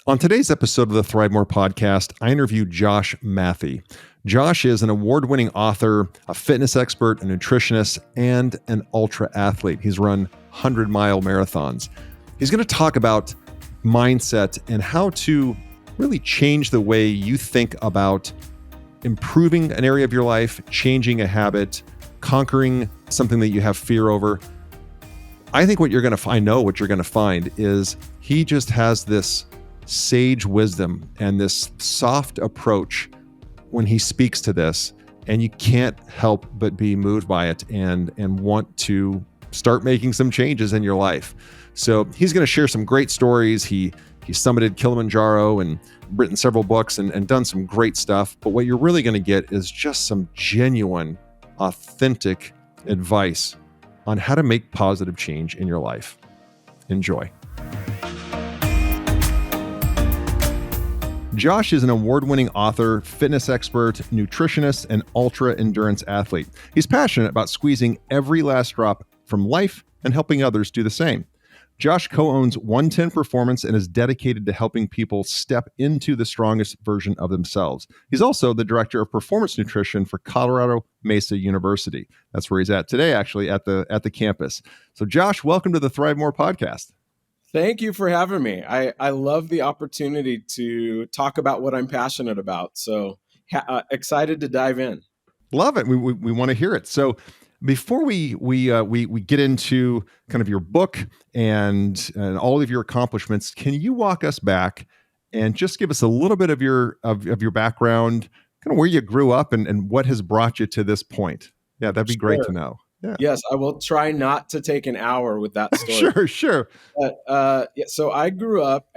On today's episode of the ThriveMore podcast, I interview Josh Mathe. Josh is an award-winning author, a fitness expert, a nutritionist, and an ultra athlete. He's run 100-mile marathons. He's going to talk about mindset and how to really change the way you think about improving an area of your life, changing a habit, conquering something that you have fear over. I think what you're going to find, what you're going to find is he just has this sage wisdom and this soft approach when he speaks to this, and you can't help but be moved by it and want to start making some changes in your life. So he's going to share some great stories. He summited Kilimanjaro and written several books and done some great stuff. But what you're really going to get is just some genuine, authentic advice on how to make positive change in your life. Enjoy. Josh is an award-winning author, fitness expert, nutritionist, and ultra-endurance athlete. He's passionate about squeezing every last drop from life and helping others do the same. Josh co-owns One10 Performance and is dedicated to helping people step into the strongest version of themselves. He's also the director of performance nutrition for Colorado Mesa University. That's where he's at today, actually, at the campus. So Josh, welcome to the ThriveMore podcast. Thank you for having me. I love the opportunity to talk about what I'm passionate about. So excited to dive in. Love it. We want to hear it. So before we get into kind of your book and all of your accomplishments, can you walk us back and just give us a little bit of your background, kind of where you grew up and what has brought you to this point? Yeah, that'd be great to know. Yeah. Yes, I will try not to take an hour with that story. Sure. But, so I grew up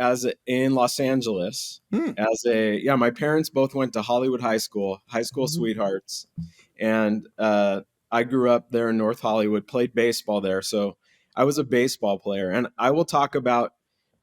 in Los Angeles my parents both went to Hollywood high school sweethearts. And I grew up there in North Hollywood, played baseball there. So I was a baseball player, and I will talk about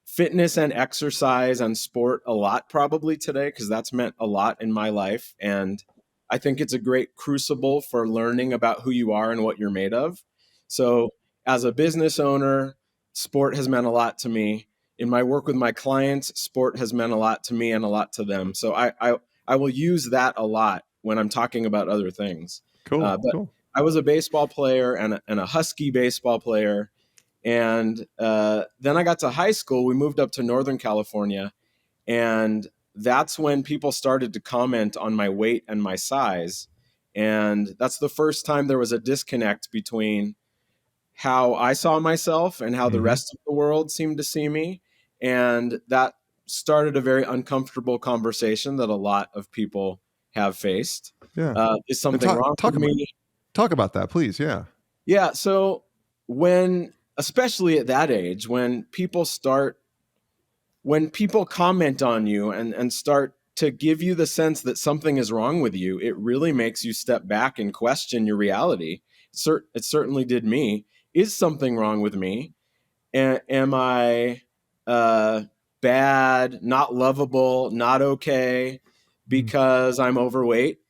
fitness and exercise and sport a lot probably today, because that's meant a lot in my life. And I think it's a great crucible for learning about who you are and what you're made of. So as a business owner, sport has meant a lot to me. In my work with my clients, sport has meant a lot to me and a lot to them. So I will use that a lot when I'm talking about other things. Cool. I was a baseball player and a Husky baseball player. And then I got to high school. We moved up to Northern California, and that's when people started to comment on my weight and my size. And that's the first time there was a disconnect between how I saw myself and how the rest of the world seemed to see me. And that started a very uncomfortable conversation that a lot of people have faced. Yeah. Is something wrong with me? Talk about that, please. Yeah. Yeah. So especially at that age, when people comment on you and start to give you the sense that something is wrong with you, it really makes you step back and question your reality. It certainly did me. Is something wrong with me? Am I bad, not lovable, not okay because I'm overweight?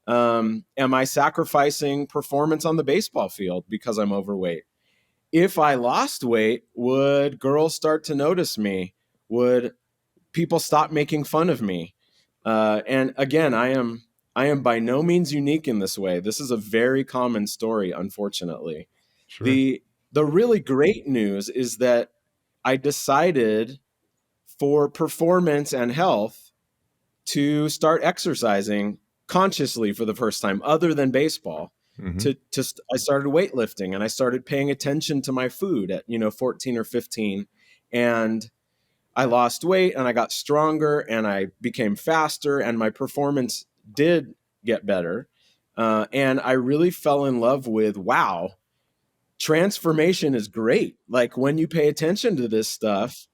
Am I sacrificing performance on the baseball field because I'm overweight? If I lost weight, would girls start to notice me? Would people stop making fun of me? And again, I am by no means unique in this way. This is a very common story, unfortunately. Sure. The really great news is that I decided for performance and health to start exercising consciously for the first time, other than baseball. I started weightlifting, and I started paying attention to my food at 14 or 15, and I lost weight and I got stronger and I became faster and my performance did get better. And I really fell in love with, wow, transformation is great. Like when you pay attention to this stuff,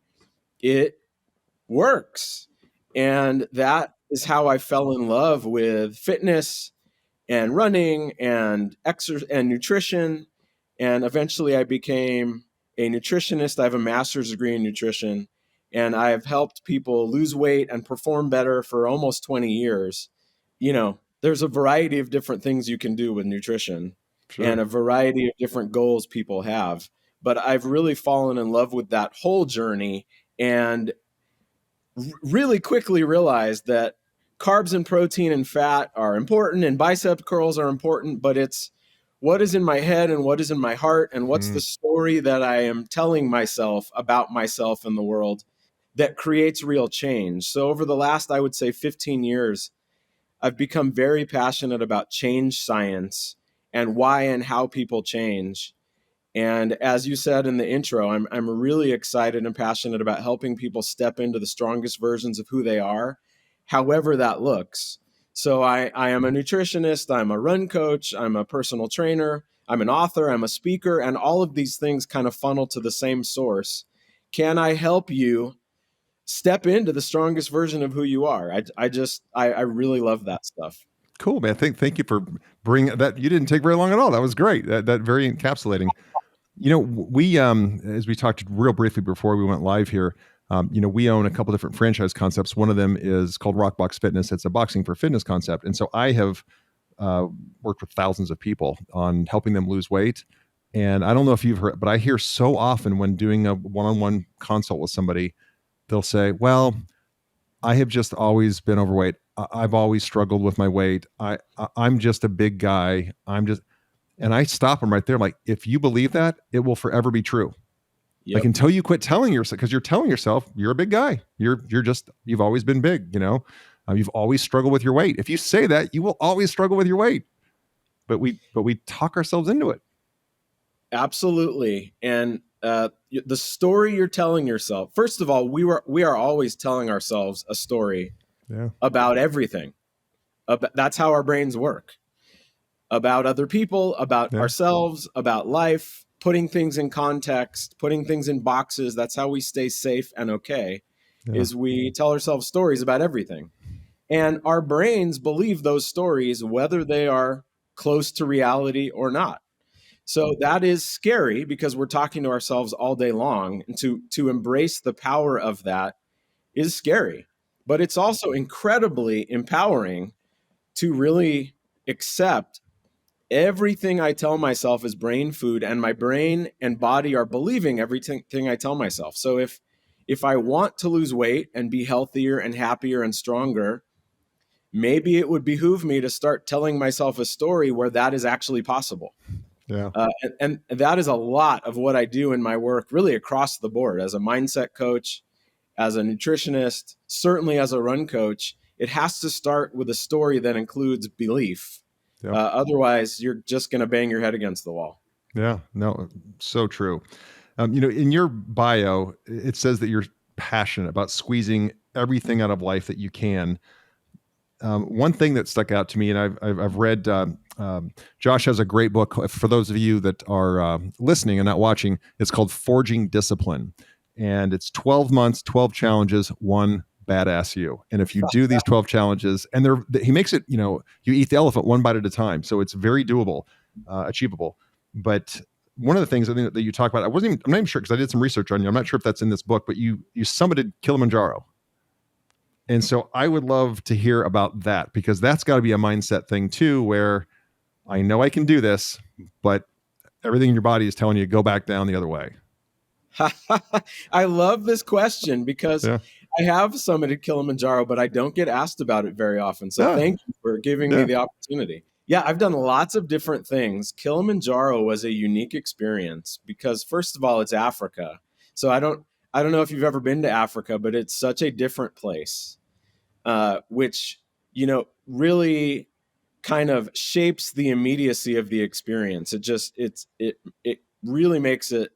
it works. And that is how I fell in love with fitness and running and exercise and nutrition. And eventually I became a nutritionist. I have a master's degree in nutrition, and I have helped people lose weight and perform better for almost 20 years. There's a variety of different things you can do with nutrition. Sure. And a variety of different goals people have. But I've really fallen in love with that whole journey and really quickly realized that carbs and protein and fat are important and bicep curls are important, but it's what is in my head and what is in my heart and what's the story that I am telling myself about myself and the world that creates real change. So over the last, I would say 15 years, I've become very passionate about change science and why and how people change. And as you said in the intro, I'm really excited and passionate about helping people step into the strongest versions of who they are, however that looks. So I am a nutritionist, I'm a run coach, I'm a personal trainer, I'm an author, I'm a speaker, and all of these things kind of funnel to the same source. Can I help you step into the strongest version of who you are? I really love that stuff. Cool, man. Thank you for bringing that. You didn't take very long at all. That was great. That very encapsulating. We as we talked real briefly before we went live here, we own a couple different franchise concepts. One of them is called Rockbox Fitness. It's a boxing for fitness concept, and so I have worked with thousands of people on helping them lose weight. And I don't know if you've heard, but I hear so often when doing a one-on-one consult with somebody, they'll say, "Well, I have just always been overweight. I've always struggled with my weight. I'm just a big guy. I'm just," and I stop them right there. I'm like, if you believe that, it will forever be true. Like Yep. until you quit telling yourself, because you're telling yourself you're a big guy. You've always been big. You've always struggled with your weight. If you say that, you will always struggle with your weight. But we talk ourselves into it. Absolutely. And the story you're telling yourself, first of all, we are always telling ourselves a story about everything. That's how our brains work. About other people, about ourselves, about life, putting things in context, putting things in boxes. That's how we stay safe and okay, is we tell ourselves stories about everything. And our brains believe those stories, whether they are close to reality or not. So that is scary because we're talking to ourselves all day long. And to embrace the power of that is scary. But it's also incredibly empowering to really accept everything I tell myself is brain food, and my brain and body are believing everything I tell myself. So if I want to lose weight and be healthier and happier and stronger, maybe it would behoove me to start telling myself a story where that is actually possible. Yeah. And that is a lot of what I do in my work, really across the board, as a mindset coach, as a nutritionist, certainly as a run coach. It has to start with a story that includes belief. Otherwise, you're just going to bang your head against the wall. Yeah. No, so true. In your bio, it says that you're passionate about squeezing everything out of life that you can. One thing that stuck out to me, and I've read, Josh has a great book for those of you that are listening and not watching. It's called Forging Discipline, and it's 12 months, 12 challenges, one badass you. And if you do these 12 challenges, and he makes it, you eat the elephant one bite at a time, so it's very doable, achievable. But one of the things I think that you talk about, I'm not even sure because I did some research on you. I'm not sure if that's in this book, but you summited Kilimanjaro. And so I would love to hear about that, because that's got to be a mindset thing too, where I know I can do this, but everything in your body is telling you to go back down the other way. I love this question because I have summited Kilimanjaro, but I don't get asked about it very often. So thank you for giving me the opportunity. Yeah, I've done lots of different things. Kilimanjaro was a unique experience because, first of all, it's Africa. So I don't know if you've ever been to Africa, but it's such a different place. Which, really kind of shapes the immediacy of the experience. It really makes it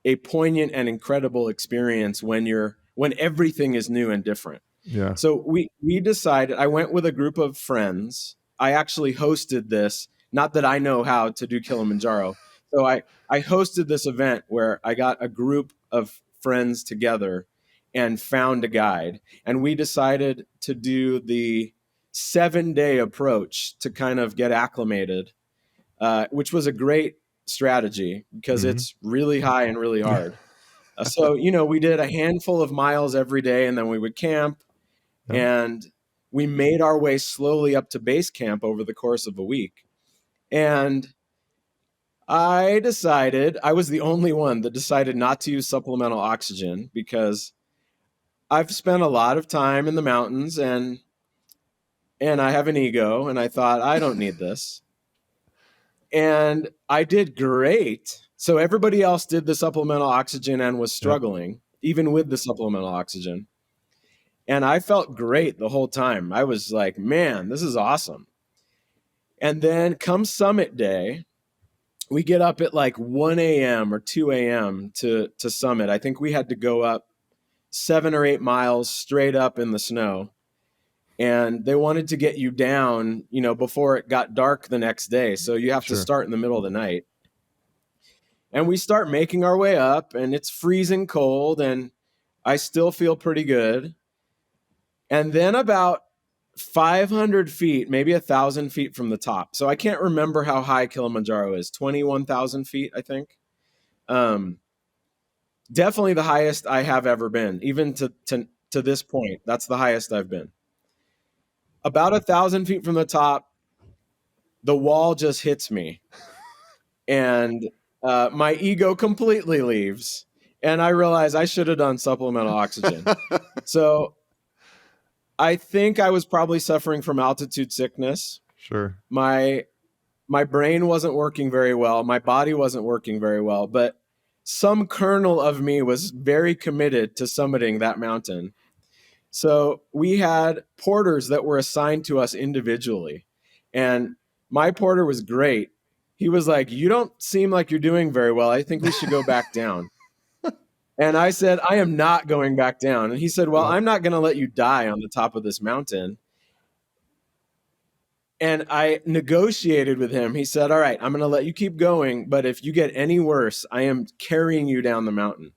a poignant and incredible experience when everything is new and different. Yeah. So we decided, I went with a group of friends. I actually hosted this, not that I know how to do Kilimanjaro. So I hosted this event where I got a group of friends together and found a guide. And we decided to do the 7-day approach to kind of get acclimated, which was a great strategy because it's really high and really hard. So, we did a handful of miles every day, and then we would camp, and we made our way slowly up to base camp over the course of a week. And I was the only one that decided not to use supplemental oxygen because I've spent a lot of time in the mountains, and I have an ego, and I thought, I don't need this. And I did great. So everybody else did the supplemental oxygen and was struggling, even with the supplemental oxygen. And I felt great the whole time. I was like, man, this is awesome. And then come summit day, we get up at like 1 a.m. or 2 a.m. to summit. I think we had to go up 7 or 8 miles straight up in the snow. And they wanted to get you down, you know, before it got dark the next day. So you have to start in the middle of the night. And we start making our way up, and it's freezing cold, and I still feel pretty good. And then about 500 feet, maybe 1,000 feet from the top. So I can't remember how high Kilimanjaro is, 21,000 feet, I think. Definitely the highest I have ever been, even to this point. That's the highest I've been. About 1,000 feet from the top, the wall just hits me. And my ego completely leaves. And I realize I should have done supplemental oxygen. So I think I was probably suffering from altitude sickness. Sure. My brain wasn't working very well. My body wasn't working very well. But some kernel of me was very committed to summiting that mountain. So we had porters that were assigned to us individually. And my porter was great. He was like, you don't seem like you're doing very well. I think we should go back down. And I said, I am not going back down. And he said, well, I'm not going to let you die on the top of this mountain. And I negotiated with him. He said, all right, I'm going to let you keep going. But if you get any worse, I am carrying you down the mountain.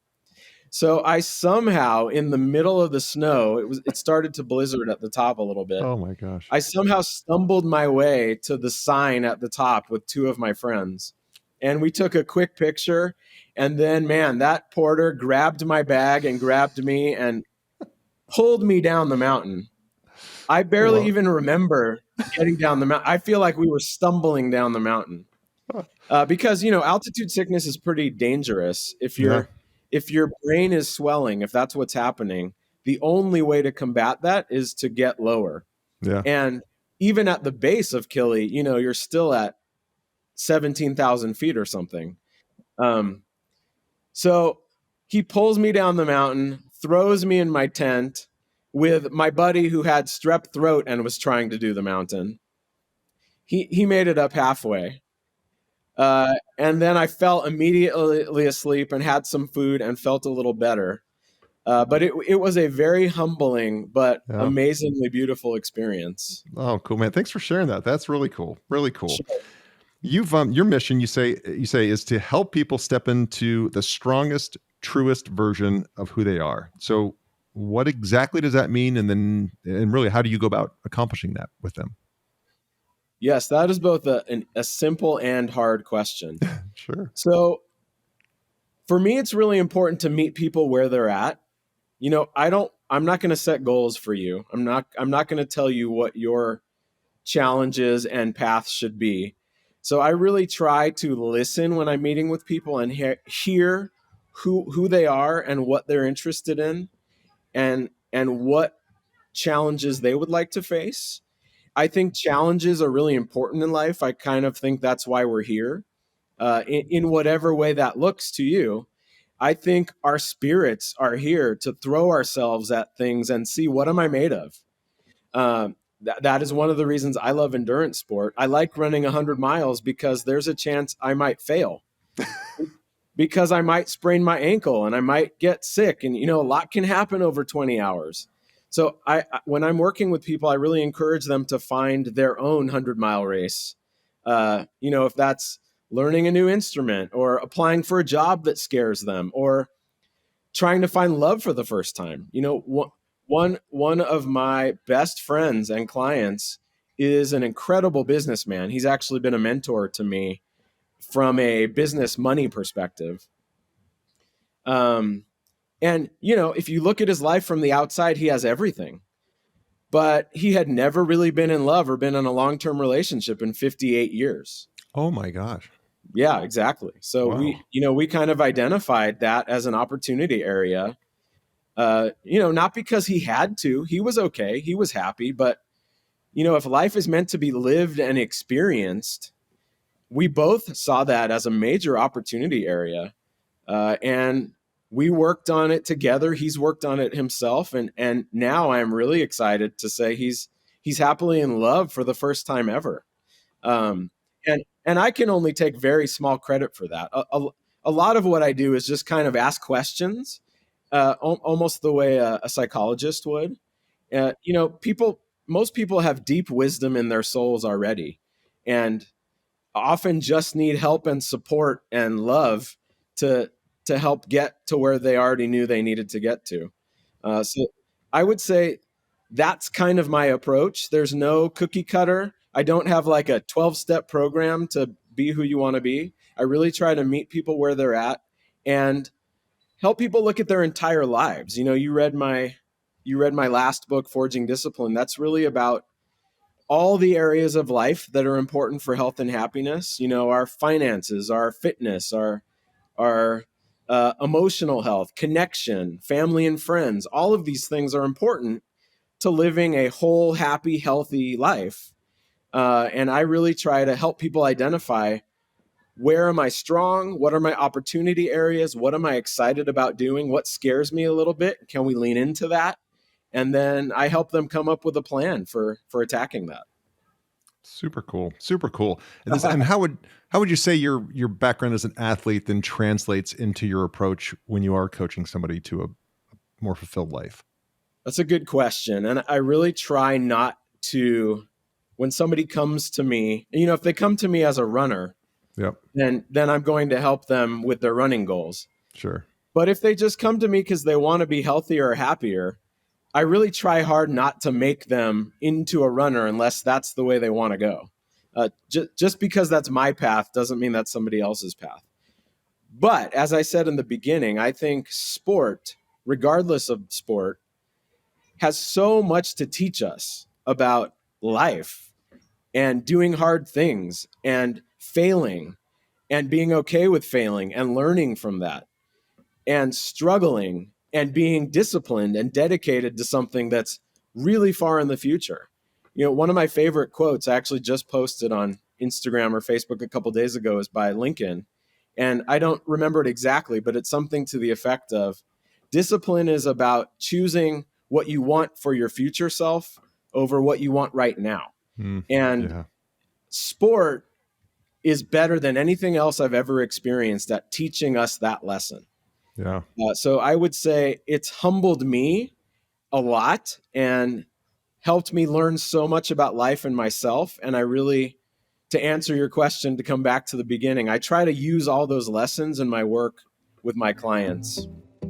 So I somehow, in the middle of the snow, it started to blizzard at the top a little bit. Oh my gosh. I somehow stumbled my way to the sign at the top with two of my friends. And we took a quick picture. And then, man, that porter grabbed my bag and grabbed me and pulled me down the mountain. I barely even remember getting down the mountain. I feel like we were stumbling down the mountain because, you know, altitude sickness is pretty dangerous. If your brain is swelling, if that's what's happening, the only way to combat that is to get lower. Yeah. And even at the base of Kili, you know, you're still at 17,000 feet or something. So he pulls me down the mountain, throws me in my tent with my buddy who had strep throat and was trying to do the mountain. He made it up halfway. And then I fell immediately asleep and had some food and felt a little better. But it was a very humbling but amazingly beautiful experience. Oh, cool, man. Thanks for sharing that. That's really cool. Really cool. Sure. You've your mission, you say is to help people step into the strongest, truest version of who they are. So what exactly does that mean? And really, how do you go about accomplishing that with them? Yes, that is both a simple and hard question. Sure. So for me, it's really important to meet people where they're at. You know, I'm not going to set goals for you. I'm not going to tell you what your challenges and paths should be. So I really try to listen when I'm meeting with people and hear who they are and what they're interested in and what challenges they would like to face. I think challenges are really important in life. I kind of think that's why we're here, in whatever way that looks to you. I think our spirits are here to throw ourselves at things and see, what am I made of? That is one of the reasons I love endurance sport. I like running 100 miles because there's a chance I might fail, because I might sprain my ankle and I might get sick. And, you know, a lot can happen over 20 hours. So when I'm working with people, I really encourage them to find their own 100-mile race. You know, if that's learning a new instrument or applying for a job that scares them or trying to find love for the first time. You know, one of my best friends and clients is an incredible businessman. He's actually been a mentor to me from a business money perspective. And, you know, if you look at his life from the outside, he has everything. But he had never really been in love or been in a long-term relationship in 58 years. Oh, my gosh. Yeah, exactly. So wow. we kind of identified that as an opportunity area. Not because he had to. He was okay. He was happy. But, if life is meant to be lived and experienced, we both saw that as a major opportunity area. And we worked on it together. He's worked on it himself. And now I'm really excited to say he's happily in love for the first time ever. And I can only take very small credit for that. A lot of what I do is just kind of ask questions, almost the way a psychologist would. Most people have deep wisdom in their souls already, and often just need help and support and love to help get to where they already knew they needed to get to. So I would say that's kind of my approach. There's no cookie cutter. I don't have like a 12-step program to be who you want to be. I really try to meet people where they're at and help people look at their entire lives. You read my last book, Forging Discipline. That's really about all the areas of life that are important for health and happiness. Our finances, our fitness, our emotional health, connection, family and friends. All of these things are important to living a whole, happy, healthy life. And I really try to help people identify, where am I strong? What are my opportunity areas? What am I excited about doing? What scares me a little bit? Can we lean into that? And then I help them come up with a plan for attacking that. Super cool. Super cool. And how would you say your background as an athlete then translates into your approach when you are coaching somebody to a more fulfilled life? That's a good question. And I really try not to, when somebody comes to me, if they come to me as a runner, yep, then I'm going to help them with their running goals. Sure. But if they just come to me because they want to be healthier or happier, I really try hard not to make them into a runner unless that's the way they want to go. Just because that's my path doesn't mean that's somebody else's path. But as I said in the beginning, I think sport, regardless of sport, has so much to teach us about life and doing hard things and failing and being okay with failing and learning from that and struggling and being disciplined and dedicated to something that's really far in the future. One of my favorite quotes I actually just posted on Instagram or Facebook a couple of days ago is by Lincoln. And I don't remember it exactly, but it's something to the effect of, discipline is about choosing what you want for your future self over what you want right now. And sport is better than anything else I've ever experienced at teaching us that lesson. Yeah. So I would say it's humbled me a lot and helped me learn so much about life and myself. And I really, to answer your question, to come back to the beginning, I try to use all those lessons in my work with my clients.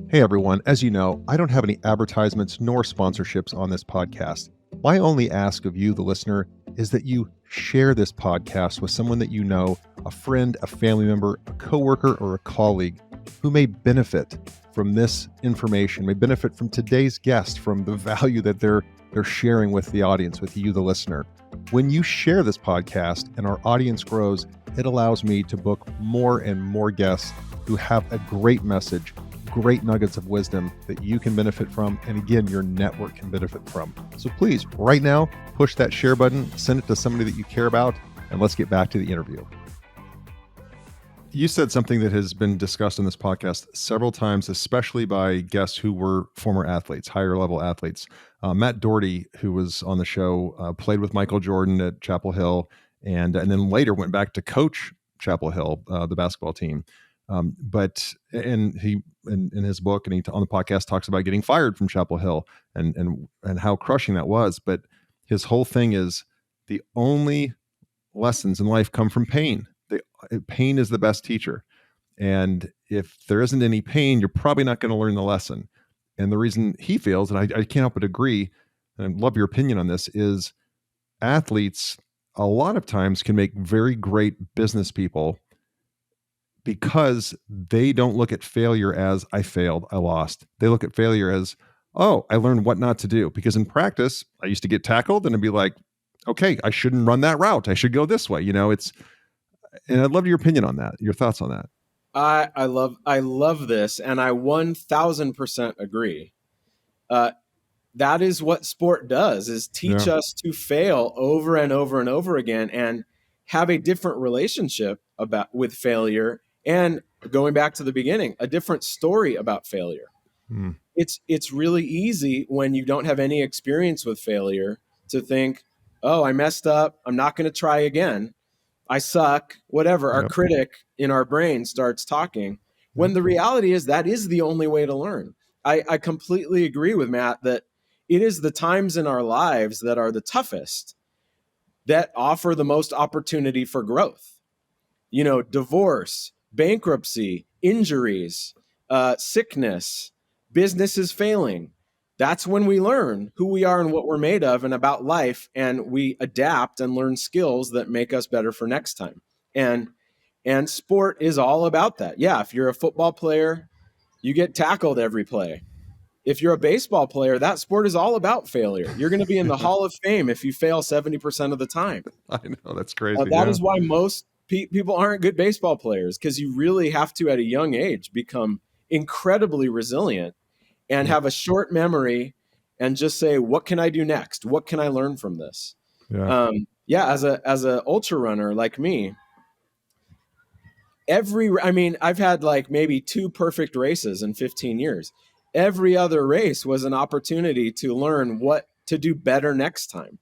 Hey everyone, as you know, I don't have any advertisements nor sponsorships on this podcast. My only ask of you, the listener, is that you share this podcast with someone that you know, a friend, a family member, a coworker, or a colleague who may benefit from this information, may benefit from today's guest, from the value that they're sharing with the audience, with you, the listener. When you share this podcast and our audience grows, it allows me to book more and more guests who have a great message, great nuggets of wisdom that you can benefit from, and again, your network can benefit from. So please, right now, push that share button, send it to somebody that you care about, and let's get back to the interview. You said something that has been discussed in this podcast several times, especially by guests who were former athletes, higher level athletes. Matt Doherty, who was on the show, played with Michael Jordan at Chapel Hill, and then later went back to coach Chapel Hill, the basketball team. But he in his book and on the podcast talks about getting fired from Chapel Hill and how crushing that was. But his whole thing is the only lessons in life come from pain. Pain is the best teacher. And if there isn't any pain, you're probably not going to learn the lesson. And the reason he feels, and I can't help but agree, and I'd love your opinion on this, is athletes a lot of times can make very great business people because they don't look at failure as I failed, I lost. They look at failure as, oh, I learned what not to do. Because in practice, I used to get tackled and it'd be like, okay, I shouldn't run that route. I should go this way. And I'd love your opinion on that, your thoughts on that. I love this, and I 1000% agree. That is what sport does, is teach us to fail over and over and over again and have a different relationship with failure. And going back to the beginning, a different story about failure. It's really easy when you don't have any experience with failure to think, oh, I messed up, I'm not going to try again, I suck, whatever. Our critic in our brain starts talking, when the reality is that is the only way to learn. I completely agree with Matt that it is the times in our lives that are the toughest that offer the most opportunity for growth. Divorce, bankruptcy, injuries, sickness, businesses failing. That's when we learn who we are and what we're made of and about life, and we adapt and learn skills that make us better for next time. And sport is all about that. Yeah, if you're a football player, you get tackled every play. If you're a baseball player, that sport is all about failure. You're going to be in the Hall of Fame if you fail 70% of the time. I know, that's crazy. That is why most people aren't good baseball players, because you really have to, at a young age, become incredibly resilient and have a short memory and just say, what can I do next? What can I learn from this? As a ultra runner like me, I've had like maybe 2 perfect races in 15 years. Every other race was an opportunity to learn what to do better next time.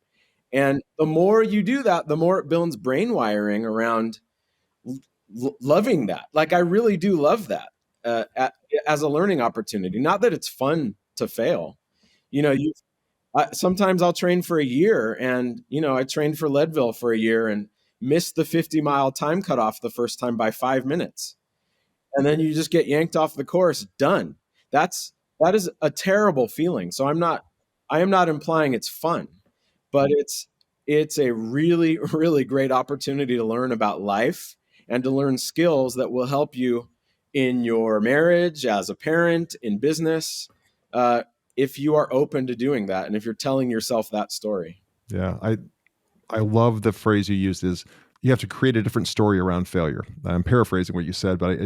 And the more you do that, the more it builds brain wiring around loving that. Like, I really do love that as a learning opportunity. Not that it's fun to fail. Sometimes I'll train for a year, and, I trained for Leadville for a year and missed the 50-mile time cutoff the first time by 5 minutes. And then you just get yanked off the course, done. That is a terrible feeling. So I am not implying it's fun, but it's a really, really great opportunity to learn about life and to learn skills that will help you in your marriage, as a parent, in business, if you are open to doing that and if you're telling yourself that story. Yeah, I love the phrase you used, is you have to create a different story around failure. I'm paraphrasing what you said, but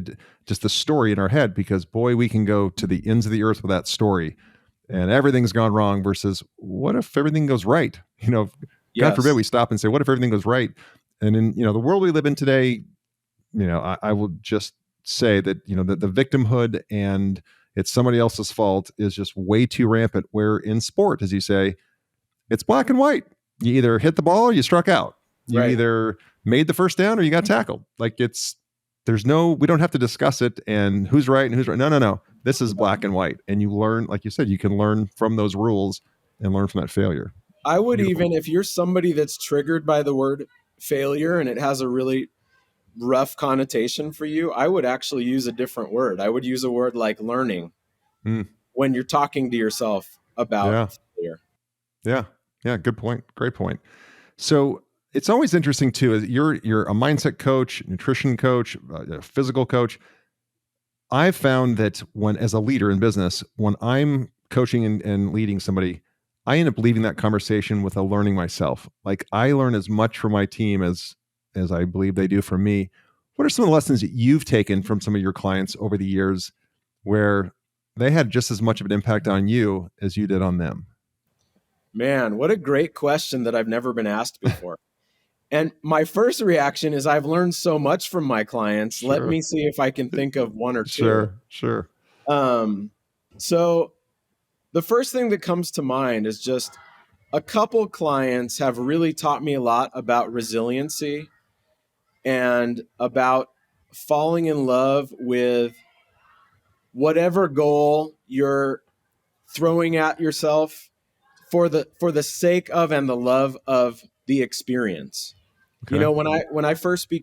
just the story in our head, because boy, we can go to the ends of the earth with that story and everything's gone wrong, versus what if everything goes right? God forbid we stop and say, what if everything goes right? And in, the world we live in today, I will just say that, the victimhood and it's somebody else's fault is just way too rampant, where in sport, as you say, it's black and white. You either hit the ball or you struck out. You either made the first down or you got tackled. Like, we don't have to discuss it and who's right and who's right. No. This is black and white. And you learn, like you said, you can learn from those rules and learn from that failure. I would even, if you're somebody that's triggered by the word failure and it has a really rough connotation for you, I would actually use a different word. I would use a word like learning when you're talking to yourself about failure. Yeah. Good point. Great point. So it's always interesting too, you're a mindset coach, nutrition coach, a physical coach. I've found that as a leader in business, when I'm coaching and leading somebody, I end up leaving that conversation with a learning myself. Like, I learn as much from my team as I believe they do from me. What are some of the lessons that you've taken from some of your clients over the years where they had just as much of an impact on you as you did on them? Man, what a great question that I've never been asked before. And my first reaction is, I've learned so much from my clients. Sure. Let me see if I can think of one or two. Sure. So the first thing that comes to mind is just a couple clients have really taught me a lot about resiliency and about falling in love with whatever goal you're throwing at yourself for the sake of and the love of the experience. Okay. When I first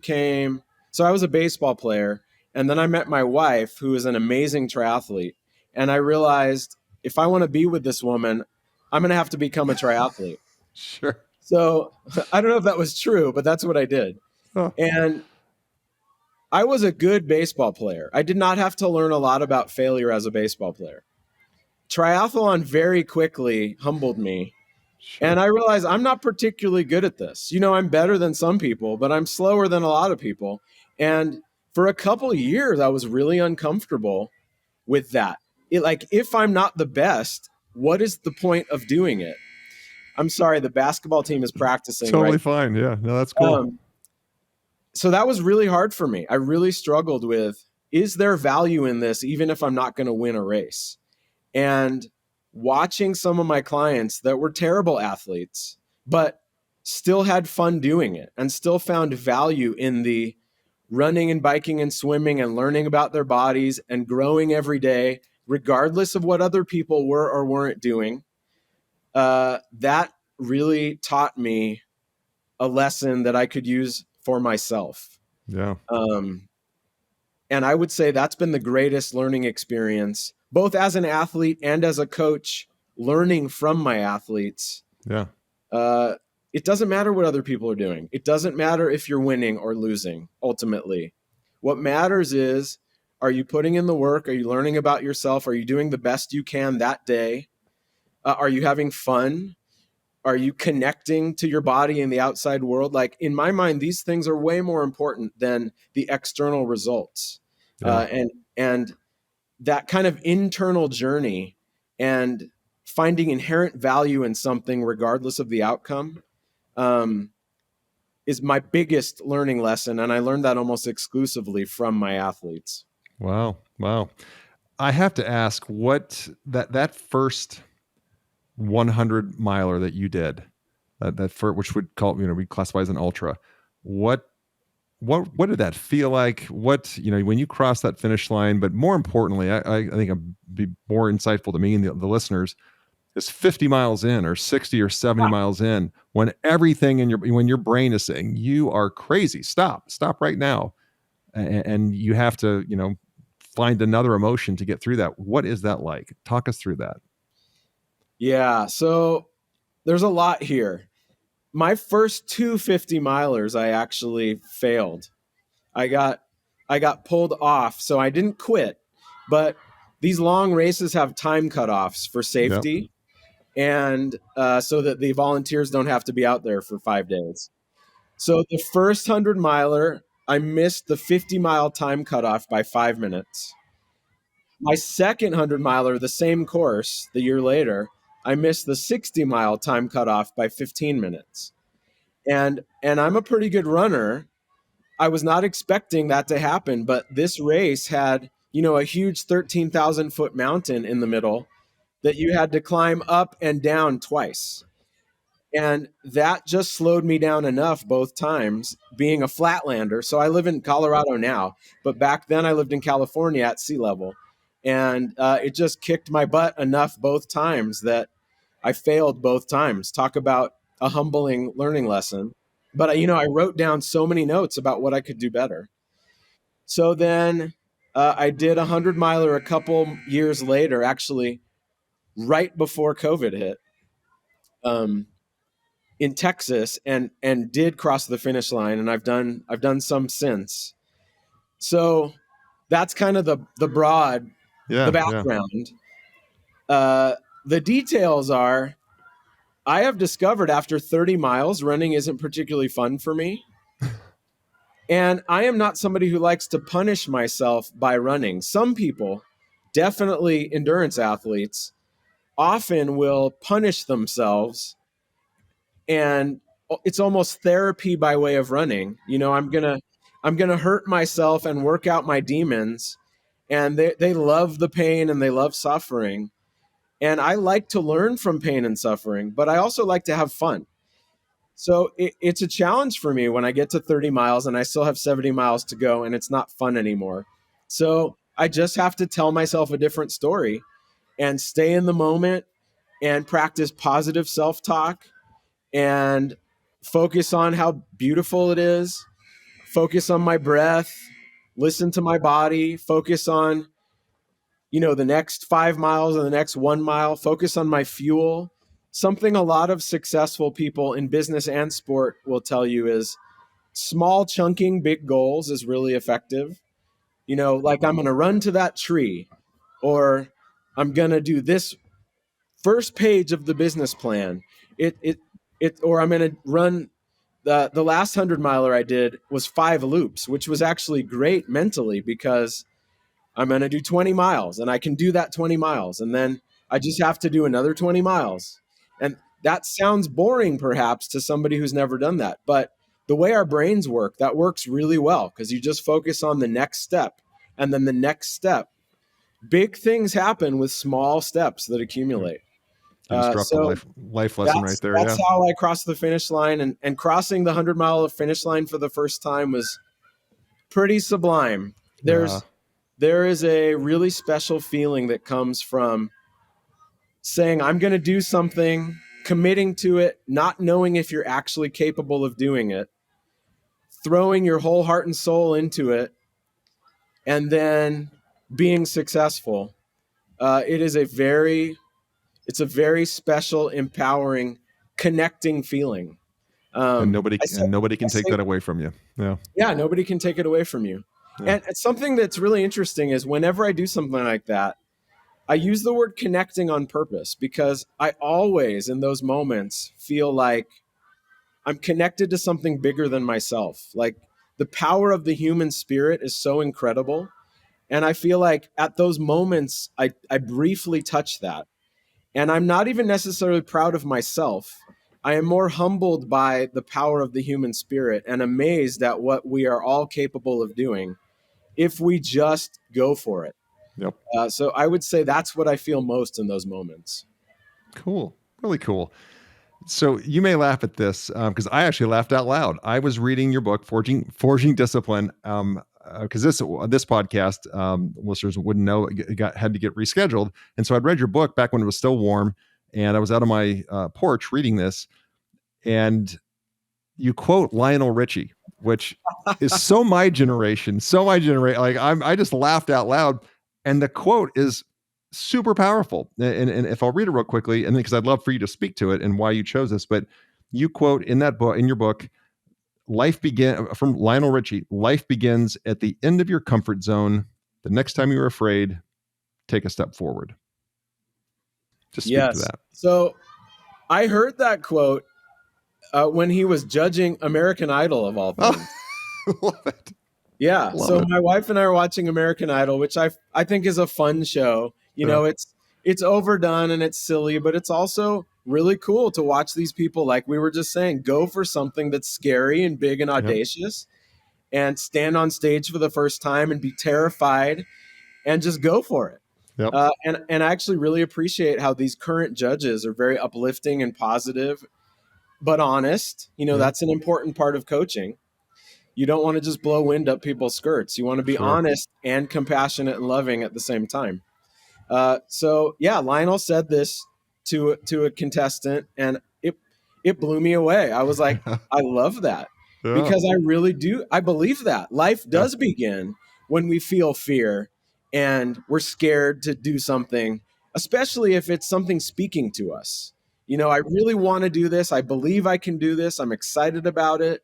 so I was a baseball player, and then I met my wife, who is an amazing triathlete, and I realized, if I want to be with this woman, I'm going to have to become a triathlete. Sure. So I don't know if that was true, but that's what I did. Oh. And I was a good baseball player. I did not have to learn a lot about failure as a baseball player. Triathlon very quickly humbled me. Sure. And I realized I'm not particularly good at this. I'm better than some people, but I'm slower than a lot of people. And for a couple of years, I was really uncomfortable with that. If I'm not the best, what is the point of doing it? I'm sorry, the basketball team is practicing Totally right. fine. Yeah, no, that's cool. So that was really hard for me. I really struggled with, is there value in this, even if I'm not going to win a race? And watching some of my clients that were terrible athletes, but still had fun doing it and still found value in the running and biking and swimming and learning about their bodies and growing every day, regardless of what other people were or weren't doing. That really taught me a lesson that I could use for myself. Yeah. And I would say that's been the greatest learning experience, both as an athlete and as a coach, learning from my athletes. Yeah. It doesn't matter what other people are doing. It doesn't matter if you're winning or losing, ultimately. What matters is, are you putting in the work? Are you learning about yourself? Are you doing the best you can that day? Are you having fun? Are you connecting to your body and the outside world? Like, in my mind, these things are way more important than the external results. Yeah. And that kind of internal journey and finding inherent value in something regardless of the outcome is my biggest learning lesson. And I learned that almost exclusively from my athletes. Wow. Wow. I have to ask, what that first 100 miler that you did, that for which would call, we classify as an ultra, what did that feel like? What, when you cross that finish line? But more importantly, I think it'd be more insightful to me and the listeners, is 50 miles in or 60 or 70 miles in, when everything when your brain is saying you are crazy, stop right now, and you have to find another emotion to get through that. What is that like? Talk us through that. Yeah, so there's a lot here. My first 250 milers, I actually failed. I got pulled off, so I didn't quit. But these long races have time cutoffs for safety, and so that the volunteers don't have to be out there for 5 days. So the first 100 miler, I missed the 50-mile time cutoff by 5 minutes. My second 100 miler, the same course, the year later, I missed the 60-mile time cutoff by 15 minutes. And I'm a pretty good runner. I was not expecting that to happen, but this race had, a huge 13,000 foot mountain in the middle that you had to climb up and down twice. And that just slowed me down enough both times, being a flatlander. So I live in Colorado now, but back then I lived in California at sea level. And it just kicked my butt enough both times that I failed both times. Talk about a humbling learning lesson. But, I wrote down so many notes about what I could do better. So then I did a 100 miler a couple years later, actually, right before COVID hit. In Texas, and did cross the finish line, and I've done some since. So that's kind of the background. The details are, I have discovered after 30 miles, running isn't particularly fun for me. And I am not somebody who likes to punish myself by running. Some people, definitely endurance athletes, often will punish themselves, and it's almost therapy by way of running. I'm gonna hurt myself and work out my demons, and they love the pain and they love suffering. And I like to learn from pain and suffering, but I also like to have fun. So it's a challenge for me when I get to 30 miles and I still have 70 miles to go and it's not fun anymore. So I just have to tell myself a different story and stay in the moment and practice positive self-talk and focus on how beautiful it is, focus on my breath, listen to my body, focus on, the next 5 miles or the next 1 mile, focus on my fuel. Something a lot of successful people in business and sport will tell you is small chunking big goals is really effective. Like, I'm going to run to that tree, or I'm going to do this first page of the business plan. Or I'm going to run the last 100 miler I did was 5 loops, which was actually great mentally because I'm going to do 20 miles and I can do that 20 miles. And then I just have to do another 20 miles. And that sounds boring perhaps to somebody who's never done that. But the way our brains work, that works really well because you just focus on the next step and then the next step. Big things happen with small steps that accumulate. You just dropped a So life lesson right there. that's Yeah. how I crossed the finish line. And crossing the 100-mile finish line for the first time was pretty sublime. There is a really special feeling that comes from saying, I'm going to do something, committing to it, not knowing if you're actually capable of doing it, throwing your whole heart and soul into it, and then being successful. It's a very special, empowering, connecting feeling. And nobody can take say, that away from you. Yeah. Yeah, nobody can take it away from you. Yeah. And something that's really interesting is whenever I do something like that, I use the word connecting on purpose because I always, in those moments, feel like I'm connected to something bigger than myself. Like the power of the human spirit is so incredible. And I feel like at those moments, I briefly touch that. And I'm not even necessarily proud of myself. I am more humbled by the power of the human spirit and amazed at what we are all capable of doing if we just go for it. Yep. So I would say that's what I feel most in those moments. Cool. Really cool. So you may laugh at this because I actually laughed out loud. I was reading your book, Forging Discipline, because this podcast listeners wouldn't know had to get rescheduled, and so I'd read your book back when it was still warm, and I was out on my porch reading this, and you quote Lionel Richie, which is so my generation. Like I just laughed out loud, and the quote is super powerful. And if I'll read it real quickly, and because I'd love for you to speak to it and why you chose this, but you quote in your book, from Lionel Richie, life begins at the end of your comfort zone. The next time you're afraid, take a step forward. Just speak to that. So I heard that quote when he was judging American Idol of all things. Love it. Yeah. So my wife and I are watching American Idol, which I think is a fun show. You know, it's overdone and it's silly, but it's also really cool to watch these people, like we were just saying, go for something that's scary and big and audacious and stand on stage for the first time and be terrified and just go for it. Yep. And I actually really appreciate how these current judges are very uplifting and positive, but honest. You know, that's an important part of coaching. You don't want to just blow wind up people's skirts. You want to be honest and compassionate and loving at the same time. So Lionel said this to a contestant, and it blew me away. I was like, I love that because I really do. I believe that life does begin when we feel fear and we're scared to do something, especially if it's something speaking to us. You know, I really want to do this. I believe I can do this. I'm excited about it.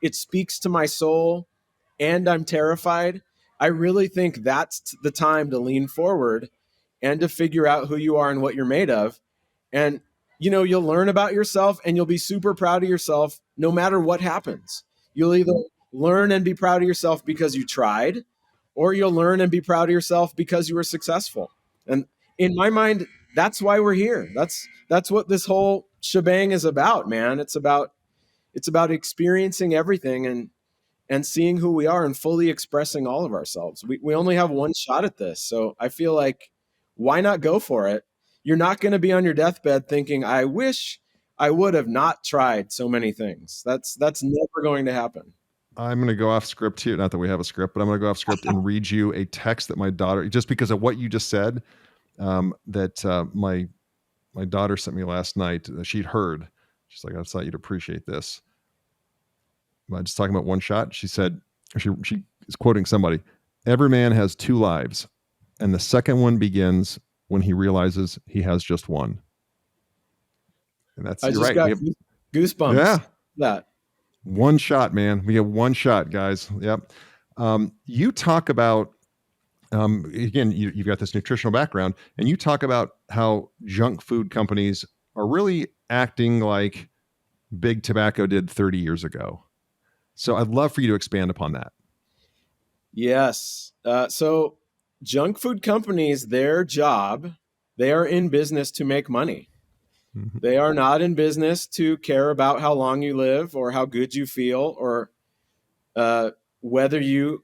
It speaks to my soul and I'm terrified. I really think that's the time to lean forward and to figure out who you are and what you're made of. And, you know, you'll learn about yourself and you'll be super proud of yourself no matter what happens. You'll either learn and be proud of yourself because you tried, or you'll learn and be proud of yourself because you were successful. And in my mind, that's why we're here. That's what this whole shebang is about, man. It's about experiencing everything and seeing who we are and fully expressing all of ourselves. We only have one shot at this. So I feel like, why not go for it? You're not going to be on your deathbed thinking, I wish I would have not tried so many things. That's never going to happen. I'm going to go off script here. Not that we have a script, but I'm going to go off script and read you a text that my daughter, just because of what you just said, that my daughter sent me last night. She'd heard. She's like, I thought you'd appreciate this. Just talking about one shot. She said, she is quoting somebody, every man has two lives, and the second one begins when he realizes he has just one. And that's, you're right. Got goosebumps. Yeah. That. One shot, man. We have one shot, guys. Yep. You talk about, again, you've got this nutritional background, and you talk about how junk food companies are really acting like big tobacco did 30 years ago. So I'd love for you to expand upon that. Yes. So junk food companies, their job, They are in business to make money. Mhm. They are not in business to care about how long you live or how good you feel or whether you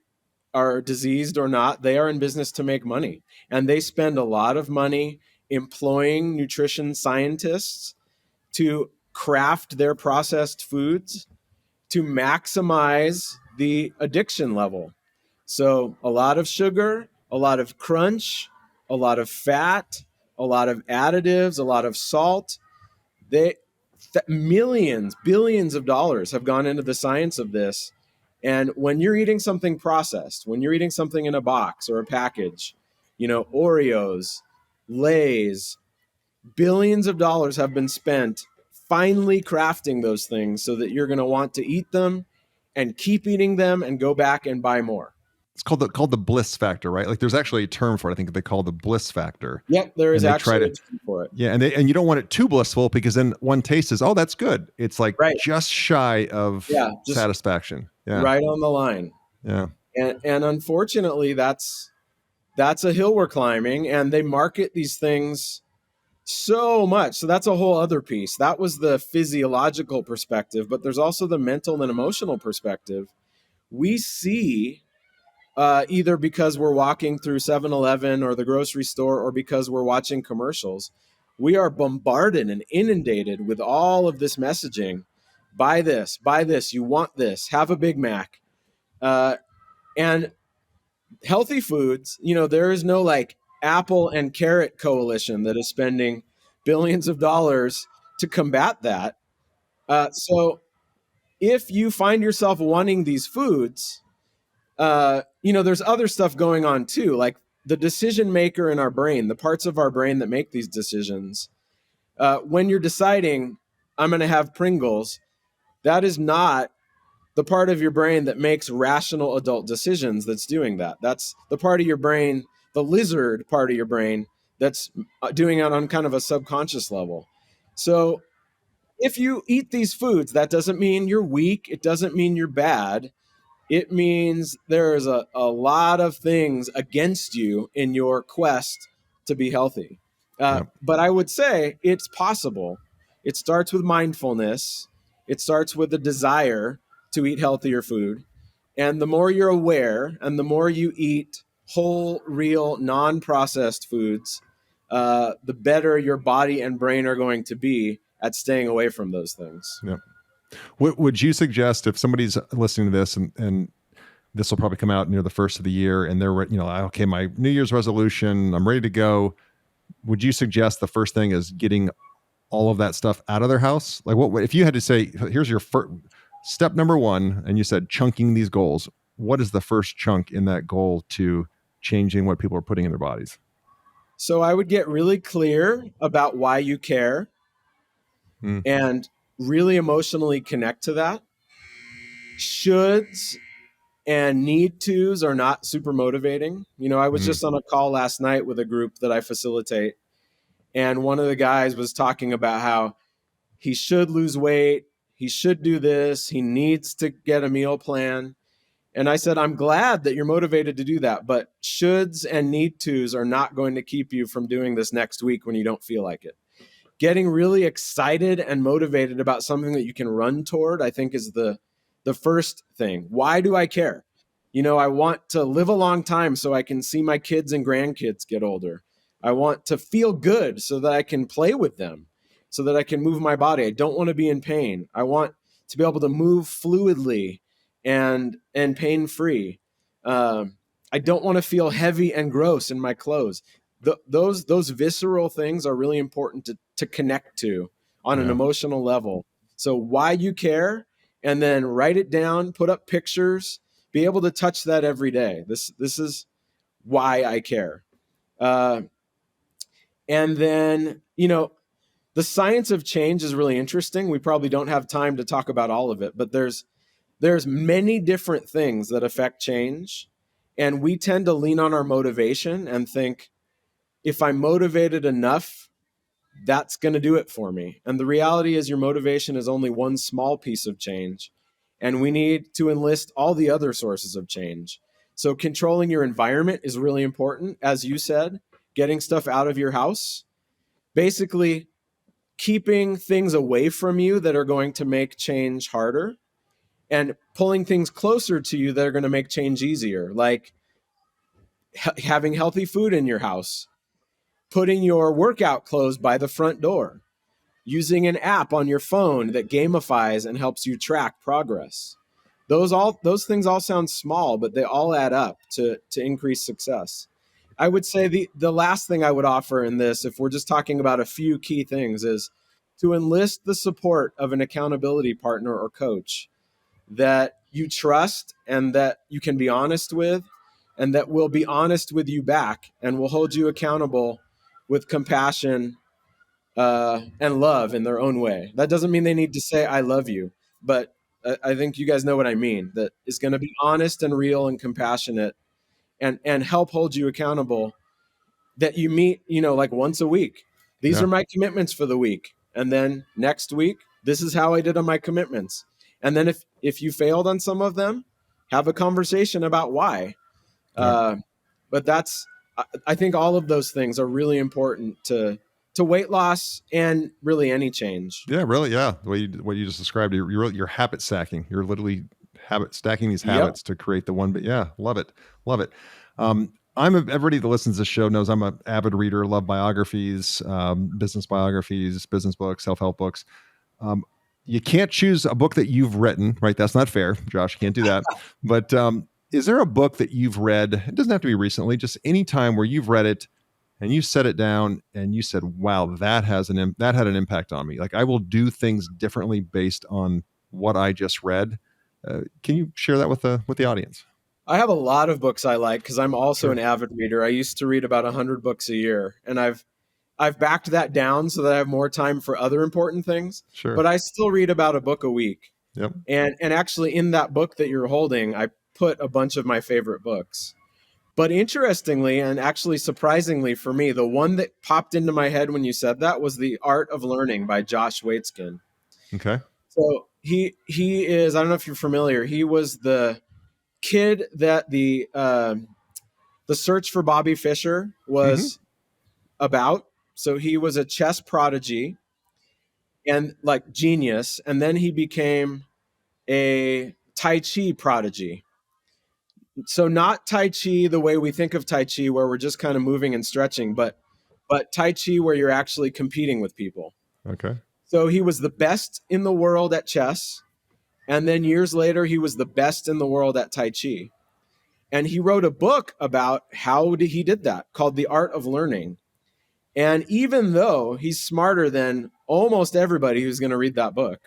are diseased or not. They are in business to make money. And they spend a lot of money employing nutrition scientists to craft their processed foods to maximize the addiction level. So a lot of sugar, a lot of crunch, a lot of fat, a lot of additives, a lot of salt. Millions, billions of dollars have gone into the science of this. And when you're eating something processed, when you're eating something in a box or a package, Oreos, Lay's, billions of dollars have been spent finely crafting those things so that you're going to want to eat them and keep eating them and go back and buy more. It's called the bliss factor, right? Like there's actually a term for it. I think they call the bliss factor. Yep, there is And they try actually to a term for it. Yeah, and you don't want it too blissful because then one taste is, oh, that's good. It's like Right. just shy of Just satisfaction. Yeah. right on the line. Yeah. And unfortunately, that's a hill we're climbing, and they market these things so much. So that's a whole other piece. That was the physiological perspective, but there's also the mental and emotional perspective. We see either because we're walking through 7-Eleven or the grocery store or because we're watching commercials, we are bombarded and inundated with all of this messaging. Buy this, you want this, have a Big Mac. And healthy foods, there is no like apple and carrot coalition that is spending billions of dollars to combat that. So if you find yourself wanting these foods, there's other stuff going on too, like the decision maker in our brain, the parts of our brain that make these decisions. When you're deciding, I'm going to have Pringles, that is not the part of your brain that makes rational adult decisions that's doing that. That's the part of your brain, the lizard part of your brain, that's doing it on kind of a subconscious level. So if you eat these foods, that doesn't mean you're weak. It doesn't mean you're bad. It means there's a lot of things against you in your quest to be healthy. Yep. But I would say it's possible. It starts with mindfulness. It starts with a desire to eat healthier food. And the more you're aware and the more you eat whole, real, non-processed foods, the better your body and brain are going to be at staying away from those things. Yep. Would you suggest if somebody's listening to this and this will probably come out near the first of the year and they're, okay, my New Year's resolution, I'm ready to go. Would you suggest the first thing is getting all of that stuff out of their house? Like what if you had to say, here's your first step number one, and you said chunking these goals, what is the first chunk in that goal to changing what people are putting in their bodies? So I would get really clear about why you care and really emotionally connect to that. Shoulds and need tos are not super motivating. I was just on a call last night with a group that I facilitate, and one of the guys was talking about how he should lose weight, he should do this, he needs to get a meal plan. And I said, I'm glad that you're motivated to do that, but shoulds and need tos are not going to keep you from doing this next week when you don't feel like it. Getting really excited and motivated about something that you can run toward, I think, is the first thing. Why do I care? I want to live a long time so I can see my kids and grandkids get older. I want to feel good so that I can play with them, so that I can move my body. I don't want to be in pain. I want to be able to move fluidly and pain-free. I don't want to feel heavy and gross in my clothes. Those visceral things are really important to connect to on an emotional level. So why you care, and then write it down, put up pictures, be able to touch that every day. This is why I care. And then, the science of change is really interesting. We probably don't have time to talk about all of it, but there's many different things that affect change. And we tend to lean on our motivation and think, if I'm motivated enough, that's going to do it for me. And the reality is your motivation is only one small piece of change. And we need to enlist all the other sources of change. So controlling your environment is really important. As you said, getting stuff out of your house basically keeping things away from you that are going to make change harder and pulling things closer to you that are going to make change easier, like having healthy food in your house, putting your workout clothes by the front door, using an app on your phone that gamifies and helps you track progress. Those things all sound small, but they all add up to increase success. I would say the last thing I would offer in this, if we're just talking about a few key things, is to enlist the support of an accountability partner or coach that you trust and that you can be honest with, and that will be honest with you back and will hold you accountable with compassion and love in their own way. That doesn't mean they need to say, I love you, but I think you guys know what I mean. That is going to be honest and real and compassionate and help hold you accountable, that you meet, like once a week. These Yeah. are my commitments for the week. And then next week, this is how I did on my commitments. And then if you failed on some of them, have a conversation about why. Yeah. But I think all of those things are really important to weight loss and really any change. Yeah, really. Yeah. What you just described, you're habit stacking. You're literally habit stacking these Yep. habits to create the one. But yeah, love it. Love it. Everybody that listens to this show knows I'm an avid reader, love biographies, business biographies, business books, self-help books. Um, you can't choose a book that you've written, right? That's not fair, Josh. You can't do that. But is there a book that you've read? It doesn't have to be recently, just any time where you've read it and you set it down and you said, "Wow, that had an impact on me. Like I will do things differently based on what I just read." Can you share that with the audience? I have a lot of books I like because I'm also Sure, an avid reader. I used to read about 100 books a year, and I've backed that down so that I have more time for other important things. sure. But I still read about a book a week. Yep. And actually in that book that you're holding, I put a bunch of my favorite books. But interestingly, and actually surprisingly for me, the one that popped into my head when you said that was The Art of Learning by Josh Waitzkin. Okay. So he is, I don't know if you're familiar, he was the kid that the search for Bobby Fischer Hmm. was about. So he was a chess prodigy and like genius, and then he became a Tai Chi prodigy. So not Tai Chi the way we think of Tai Chi, where we're just kind of moving and stretching, but Tai Chi where you're actually competing with people. Okay. So he was the best in the world at chess, and then years later he was the best in the world at Tai Chi. And he wrote a book about how he did that, called The Art of Learning. And even though he's smarter than almost everybody who's going to read that book,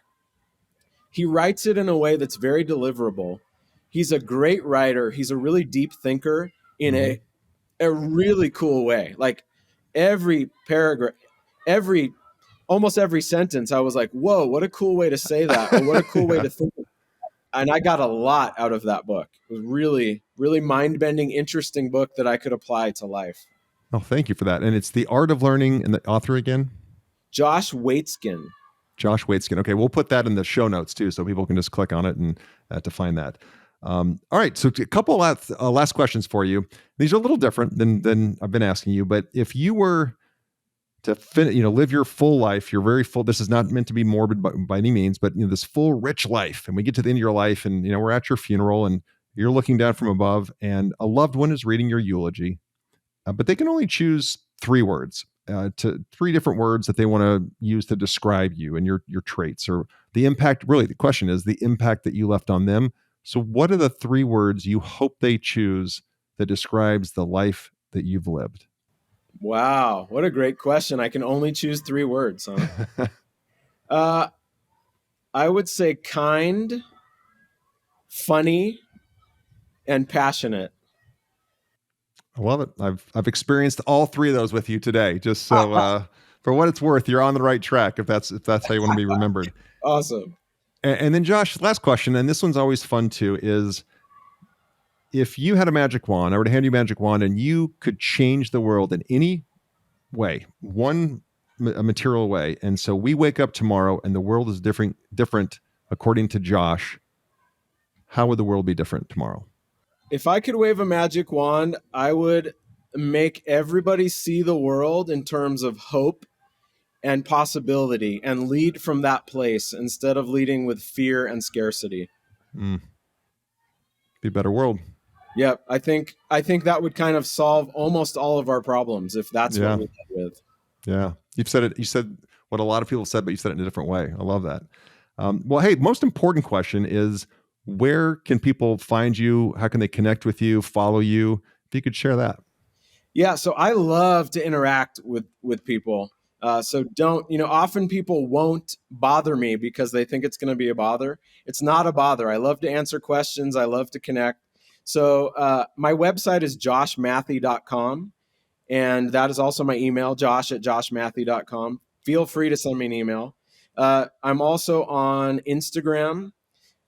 he writes it in a way that's very deliverable. He's a great writer. He's a really deep thinker in Hmm. a really cool way. Like every paragraph, every almost every sentence, I was like, whoa, what a cool way to say that, or what a cool way Yeah. to think. And I got a lot out of that book. It was really, really mind bending, interesting book that I could apply to life. Oh, thank you for that. And it's The Art of Learning, and the author again, Josh Waitzkin. Josh Waitzkin. Okay, we'll put that in the show notes too, so people can just click on it and to find that. All right, so a couple last questions for you. These are a little different than I've been asking you, but if you were to live your full life, your very full. This is not meant to be morbid by any means, but this full, rich life, and we get to the end of your life, and we're at your funeral, and you're looking down from above, and a loved one is reading your eulogy, but they can only choose three words, to three different words that they want to use to describe you and your traits or the impact. Really, the question is the impact that you left on them. So, what are the three words you hope they choose that describes the life that you've lived? Wow, what a great question. I can only choose three words, huh? Uh, I would say kind, funny, and passionate. I love it. I've experienced all three of those with you today. Just so for what it's worth, you're on the right track if that's how you want to be remembered. Awesome. And then Josh, last question, and this one's always fun too, is if you had a magic wand, I were to hand you a magic wand, and you could change the world in any way, a material way, and so we wake up tomorrow and the world is different according to Josh. How would the world be different tomorrow? If I could wave a magic wand, I would make everybody see the world in terms of hope and possibility and lead from that place instead of leading with fear and scarcity. Be a better world. Yep. I think that would kind of solve almost all of our problems if that's what we led with. Yeah. You said what a lot of people said, but you said it in a different way. I love that. Well, hey, most important question is, where can people find you? How can they connect with you, follow you? If you could share that. Yeah. So I love to interact with people. So often people won't bother me because they think it's going to be a bother. It's not a bother. I love to answer questions. I love to connect. So my website is joshmathe.com. And that is also my email, josh@joshmathe.com. Feel free to send me an email. I'm also on Instagram.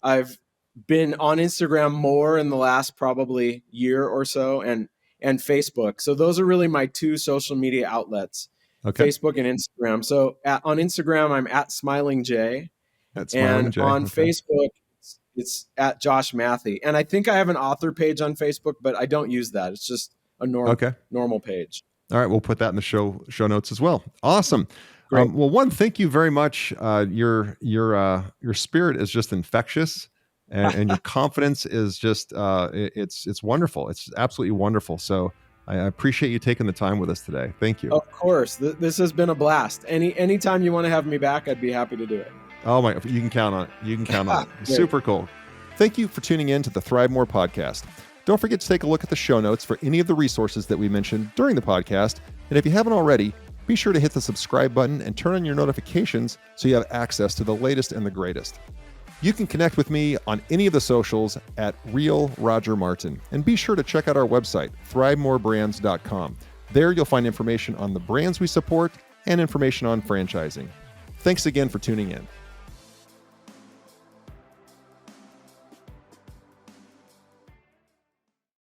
I've been on Instagram more in the last probably year or so, and Facebook. So those are really my two social media outlets, Okay. Facebook and Instagram. So on Instagram, I'm at Smiling J. At Smiling J. On Okay. Facebook, it's at Josh Mathe. And I think I have an author page on Facebook, but I don't use that. It's just a normal page. All right, we'll put that in the show notes as well. Awesome. Great. Well, thank you very much. Your spirit is just infectious, and your confidence is just it's wonderful. It's absolutely wonderful. So I appreciate you taking the time with us today. Thank you. Of course, this has been a blast. Anytime you want to have me back, I'd be happy to do it. Oh my, you can count on it. You can count on it. Super cool. Thank you for tuning in to the ThriveMore podcast. Don't forget to take a look at the show notes for any of the resources that we mentioned during the podcast. And if you haven't already, be sure to hit the subscribe button and turn on your notifications so you have access to the latest and the greatest. You can connect with me on any of the socials at Real Roger Martin. And be sure to check out our website, ThriveMoreBrands.com. There you'll find information on the brands we support and information on franchising. Thanks again for tuning in.